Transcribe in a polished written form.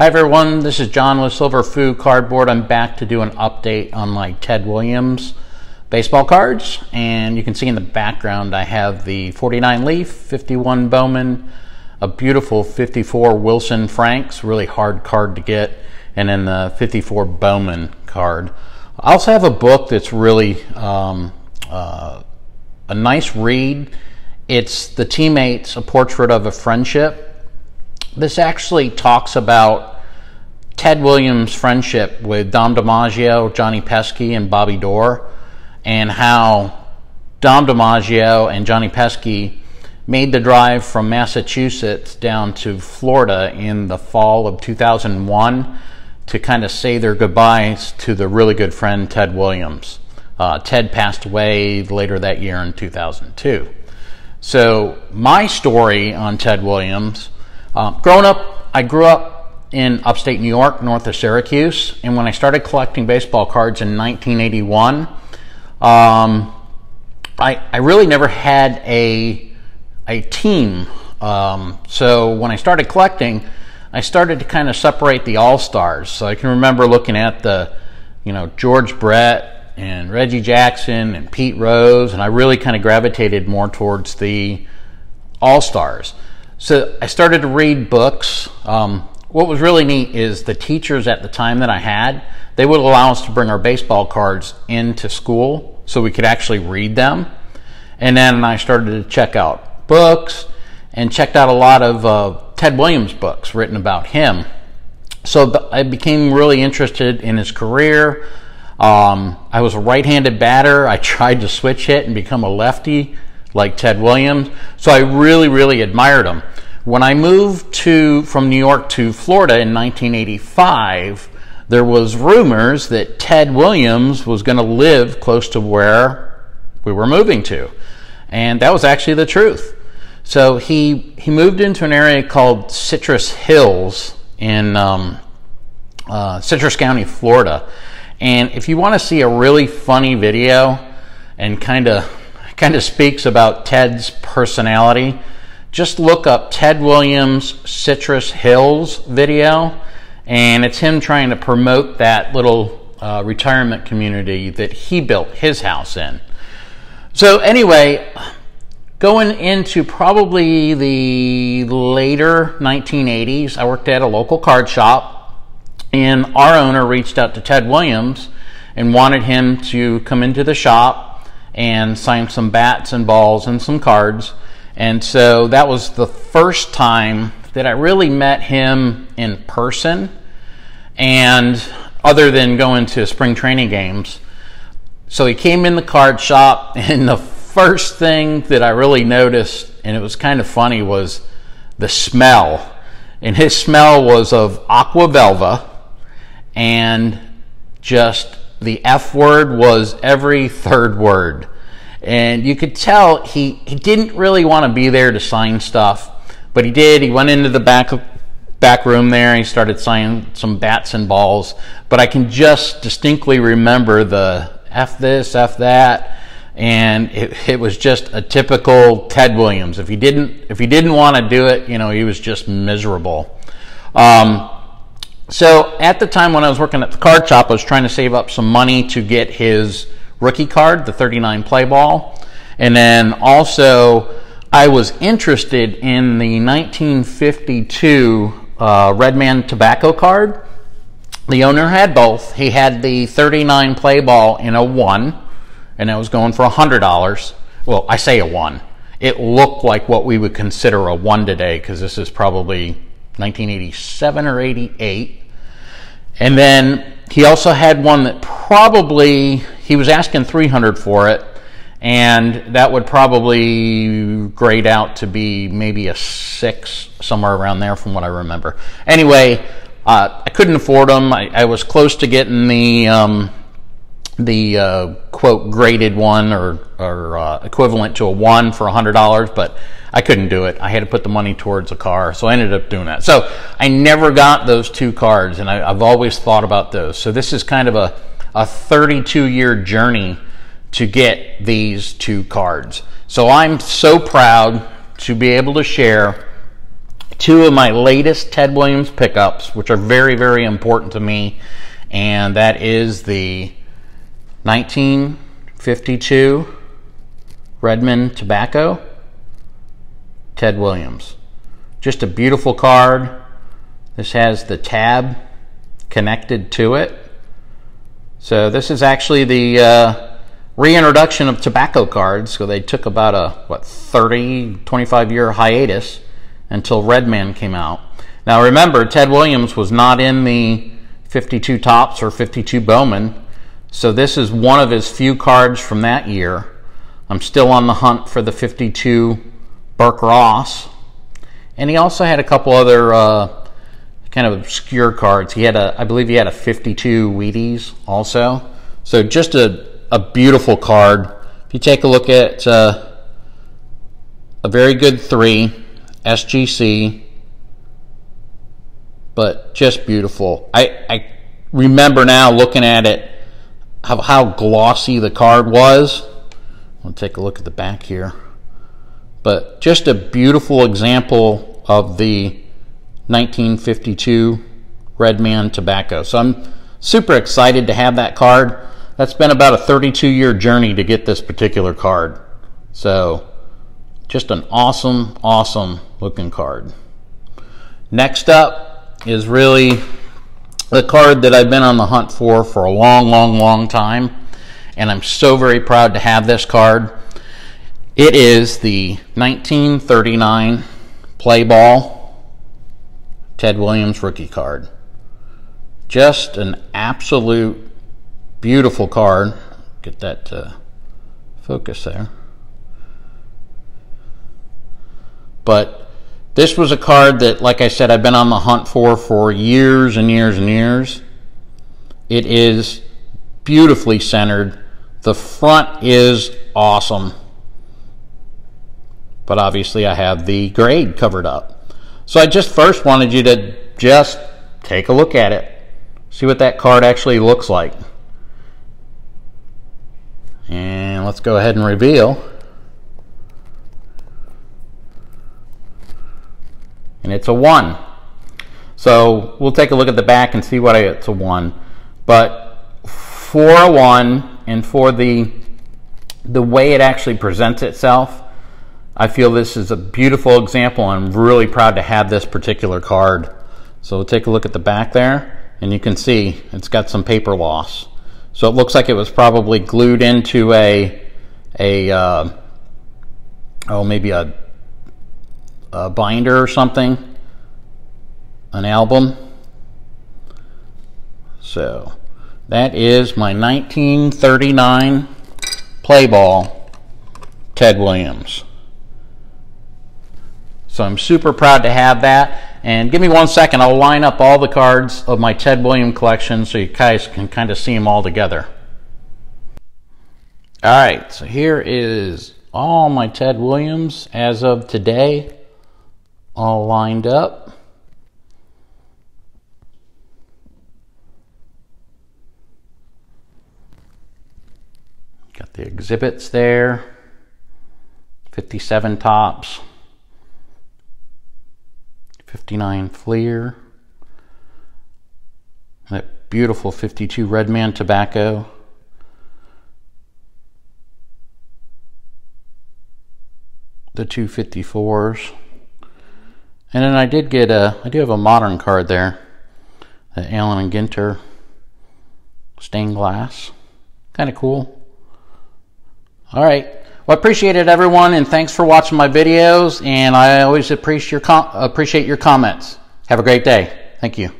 Hi everyone, this is John with Silver Foo Cardboard. I'm back to do an update on my Ted Williams baseball cards, and you can see in the background I have the 49 Leaf, 51 Bowman, a beautiful 54 Wilson Franks, really hard card to get, and then the 54 Bowman card. I also have a book that's really a nice read. It's The Teammates, A Portrait of a Friendship. This actually talks about Ted Williams' friendship with Dom DiMaggio, Johnny Pesky, and Bobby Doerr, and how Dom DiMaggio and Johnny Pesky made the drive from Massachusetts down to Florida in the fall of 2001 to kind of say their goodbyes to their really good friend Ted Williams. Ted passed away later that year in 2002. So my story on Ted Williams, growing up, I grew up in upstate New York, north of Syracuse, and when I started collecting baseball cards in 1981, I really never had a team. So when I started collecting, I started to kind of separate the all-stars. So I can remember looking at the, George Brett and Reggie Jackson and Pete Rose, and I really kind of gravitated more towards the all-stars. So I started to read books. What was really neat is the teachers at the time that I had, they would allow us to bring our baseball cards into school so we could actually read them. And then I started to check out books and checked out a lot of Ted Williams books written about him. So I became really interested in his career. I was a right-handed batter. I tried to switch hit and become a lefty like Ted Williams. So I really admired him. When I moved from New York to Florida in 1985, there was rumors that Ted Williams was going to live close to where we were moving to. And that was actually the truth. So he moved into an area called Citrus Hills in Citrus County, Florida. And if you want to see a really funny video and kind of speaks about Ted's personality, just look up Ted Williams Citrus Hills video, and it's him trying to promote that little retirement community that he built his house in. So anyway, going into probably the later 1980s, I worked at a local card shop, and our owner reached out to Ted Williams and wanted him to come into the shop and sign some bats and balls and some cards. And so that was the first time that I really met him in person, and other than going to spring training games. So he came in the card shop, and the first thing that I really noticed, and it was kind of funny, was the smell. And his smell was of Aqua Velva, and just the F word was every third word. And you could tell he didn't really want to be there to sign stuff, but he did. He went into the back room there, and he started signing some bats and balls. But I can just distinctly remember the F this, F that, and it was just a typical Ted Williams. If he didn't want to do it, he was just miserable. So at the time when I was working at the card shop, I was trying to save up some money to get his rookie card, the 39 play ball. And then also I was interested in the 1952 Redman tobacco card. The owner had both. He had the 39 play ball in a 1, and it was going for $100. Well, I say a 1. It looked like what we would consider a 1 today, because this is probably 1987 or 88. And then he also had one that he was asking $300 for it, and that would probably grade out to be maybe a 6, somewhere around there from what I remember. Anyway, I couldn't afford them. I was close to getting the quote graded one or equivalent to a 1 for $100, but I couldn't do it. I had to put the money towards a car, so I ended up doing that. So I never got those 2 cards, and I've always thought about those. So this is kind of a 32-year journey to get these 2 cards. So I'm so proud to be able to share two of my latest Ted Williams pickups, which are very, very important to me, and that is the 1952 Redmond Tobacco Ted Williams. Just a beautiful card. This has the tab connected to it. So this is actually the reintroduction of tobacco cards. So they took about a 25 year hiatus until Redman came out. Now remember, Ted Williams was not in the 52 Tops or 52 Bowman, so this is one of his few cards from that year. I'm still on the hunt for the 52 Burke Ross, and he also had a couple other kind of obscure cards. He had I believe he had a 52 Wheaties also. So just a beautiful card. If you take a look at a very good 3 SGC, but just beautiful. I remember now looking at it how glossy the card was. I'll take a look at the back here, but just a beautiful example of the 1952 Redman Tobacco. So I'm super excited to have that card. That's been about a 32-year journey to get this particular card. So just an awesome, awesome looking card. Next up is really the card that I've been on the hunt for a long, long, long time, and I'm so very proud to have this card. It is the 1939 Play Ball Ted Williams rookie card. Just an absolute beautiful card. Get that to focus there. But this was a card that, like I said, I've been on the hunt for years and years and years. It is beautifully centered. The front is awesome. But obviously I have the grade covered up. So I just first wanted you to just take a look at it. See what that card actually looks like. And let's go ahead and reveal. And it's a 1. So we'll take a look at the back and see what it's a 1. But for a 1, and for the way it actually presents itself, I feel this is a beautiful example. I'm really proud to have this particular card. So we'll take a look at the back there, and you can see it's got some paper loss. So it looks like it was probably glued into maybe a binder or something, an album. So that is my 1939 Play Ball Ted Williams. So I'm super proud to have that. And give me 1 second, I'll line up all the cards of my Ted Williams collection so you guys can kind of see them all together. Alright, so here is all my Ted Williams as of today, all lined up. Got the exhibits there, 57 Tops, 59 Fleer, that beautiful 52 Redman Tobacco, the 254s, and then I do have a modern card there, the Allen and Ginter stained glass, kind of cool. All right, well, I appreciate it, everyone, and thanks for watching my videos, and I always appreciate your comments. Have a great day. Thank you.